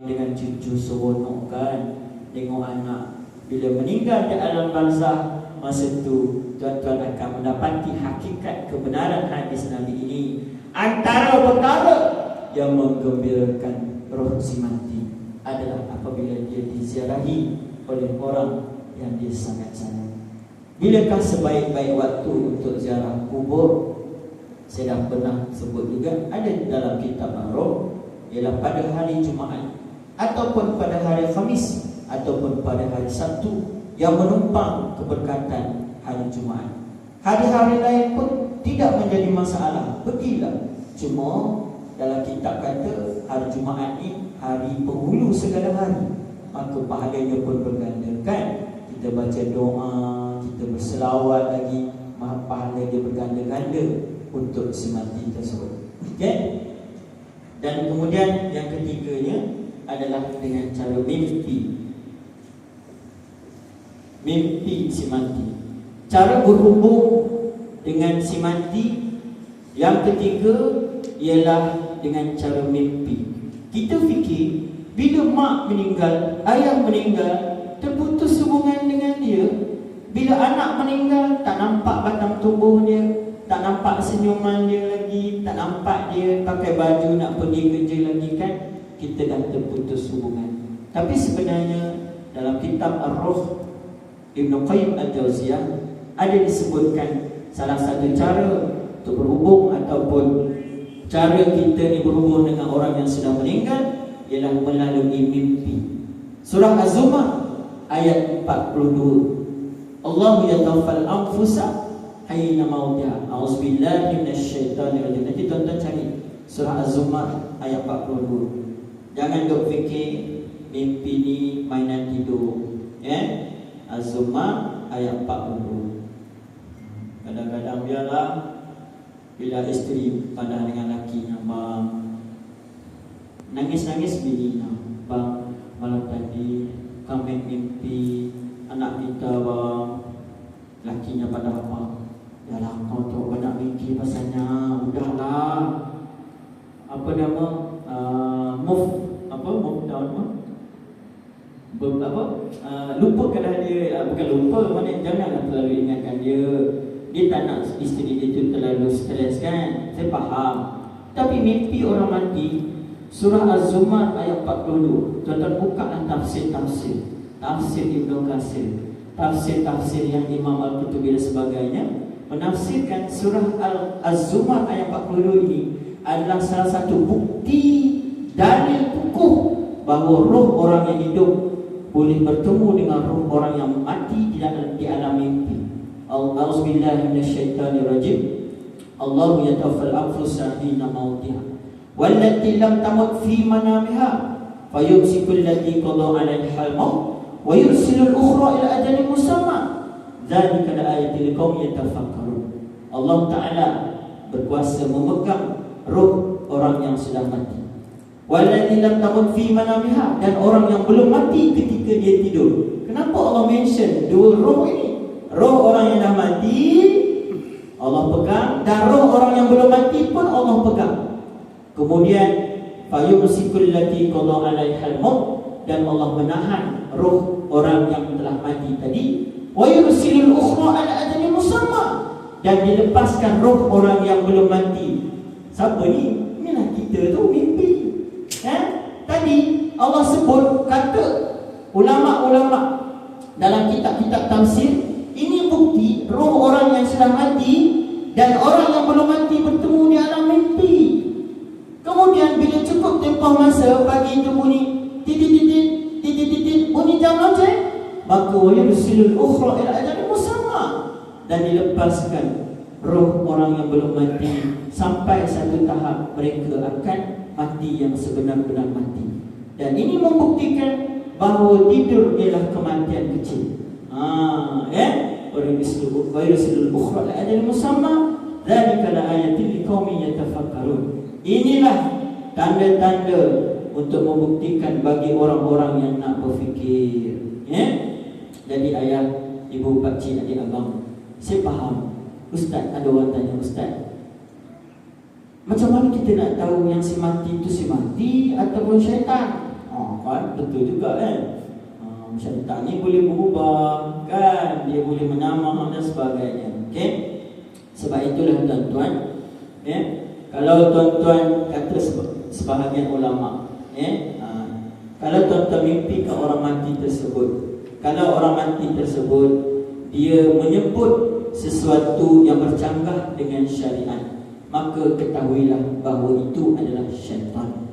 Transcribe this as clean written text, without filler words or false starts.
dengan cucu seronok kan, tengok anak bila meninggal di alam barzah. Masa tu tuan-tuan akan mendapati hakikat kebenaran hadis Nabi ini. Antara perkara yang menggembirakan roh si mati adalah apabila dia diziarahi oleh orang yang dia sangat sayang. Bilakah sebaik-baik waktu untuk ziarah kubur? Saya dah pernah sebut juga, ada dalam kitab Ar-Ruh, ialah pada hari Jumaat ataupun pada hari Khamis ataupun pada hari Sabtu yang menumpang keberkatan hari Jumaat. Hari-hari lain pun tidak menjadi masalah, pergilah. Cuma dalam kitab kata hari Jumaat ni hari penghulu segala hari, maka pahalanya pun bergandakan. Kita baca doa, kita berselawat lagi, pahala dia berganda-ganda untuk si mati tersebut. Okay? Dan kemudian yang ketiganya adalah dengan cara mimpi. Mimpi si mati, cara berhubung dengan si mati. Yang ketiga ialah dengan cara mimpi. Kita fikir bila mak meninggal, ayah meninggal, terputus hubungan dengan dia. Bila anak meninggal, tak nampak batang tubuh dia, tak nampak senyuman dia lagi, tak nampak dia pakai baju nak pergi kerja lagi kan. Kita dah terputus hubungan. Tapi sebenarnya dalam kitab Ar-Ruh Ibn Qayyim Al-Jauziyah ada disebutkan salah satu cara untuk berhubung ataupun cara kita ni berhubung dengan orang yang sudah meninggal ialah melalui mimpi. Surah Az-Zumar ayat 42. Allahu yatawaffal anfusa hina mautiha. A'udzubillahi minasyaitonir rajim. Nanti tuan-tuan cari surah Az-Zumar ayat 42. Jangan duk fikir mimpi ni mainan tidur. Az-Zumar ayat 40. Kadang-kadang biarlah bila isteri pandang dengan lakinya, bang, nangis-nangis bininya, bang, malam tadi kami mimpi anak kita, bang. Lakinya pada apa? Yalah, kau tu banyak mimpi pasalnya. Udahlah. Apa nama? Move down. Lupakanlah dia. Bukan lupa, maknanya janganlah terlalu ingatkan dia. Dia tak nak isteri dia tu terlalu stres kan. Saya faham. Tapi mimpi orang mati, surah Az-Zumar ayat 42. Tuan-tuan bukalah tafsir-tafsir, tafsir Ibnu Katsir, tafsir-tafsir yang Imam Al-Qurtubi dan sebagainya menafsirkan surah Az-Zumar ayat 42 ini adalah salah satu bukti dalil kukuh bahawa roh orang yang hidup boleh bertemu dengan roh orang yang mati di alam mimpi. A'udzubillahi minasyaitonirrajim. Allahu yatawaffal anfusa hina mautiha wallati lam tamut fi manamiha fayumsiku allati qada 'alaiha al-maut wa yursilu al-ukhra ila ajalin musamma. Dzalika ayatul liqaumin yatafakkarun. Allah Taala berkuasa memegang roh orang yang sudah mati. Wallati lam tamut fi manamiha, dan orang yang belum mati ketika dia tidur. Kenapa Allah mention dua roh ini? Roh orang yang dah mati Allah pegang, dan roh orang yang belum mati pun Allah pegang. Kemudian fayumsikul lati qada 'alaihal maut, dan Allah menahan roh orang yang telah mati tadi. Wa yursilul ukhra 'ala ajalin musamma, dan dilepaskan roh orang yang belum mati. Siapa ni? Inilah kita tu mimpi. Tadi Allah sebut, kata ulama-ulama dalam kitab-kitab tafsir, ini bukti roh orang yang sudah mati dan orang yang belum mati bertemu di alam mimpi. Kemudian bila cukup tempoh masa, pagi itu bunyi titit, bunyi jam loceng, maka wayursilul ukhra ila ajalin musamma, dan dilepaskan roh orang yang belum mati sampai satu tahap mereka akan mati yang sebenar-benar mati. Dan ini membuktikan bahawa tidur ialah kematian kecil. Wayursilul ukhra ila ajalin musamma, dzalika ayatul liqaumin yatafakkarun. Inilah tanda-tanda untuk membuktikan bagi orang-orang yang nak berfikir. Jadi ayah, ibu, pakcik, adik, abang, saya faham. Ustaz, ada orang tanya, Ustaz, macam mana kita nak tahu yang si mati itu si mati ataupun syaitan? betul juga kan. Syaitan ni boleh berubah kan, dia boleh menamah dan sebagainya. Okey. Sebab itulah tuan-tuan, kalau tuan-tuan kata sebahagian ulama, kalau tuan-tuan mimpi ke orang mati tersebut, kalau orang mati tersebut dia menyebut sesuatu yang bercanggah dengan syariat, maka ketahuilah bahawa itu adalah syaitan.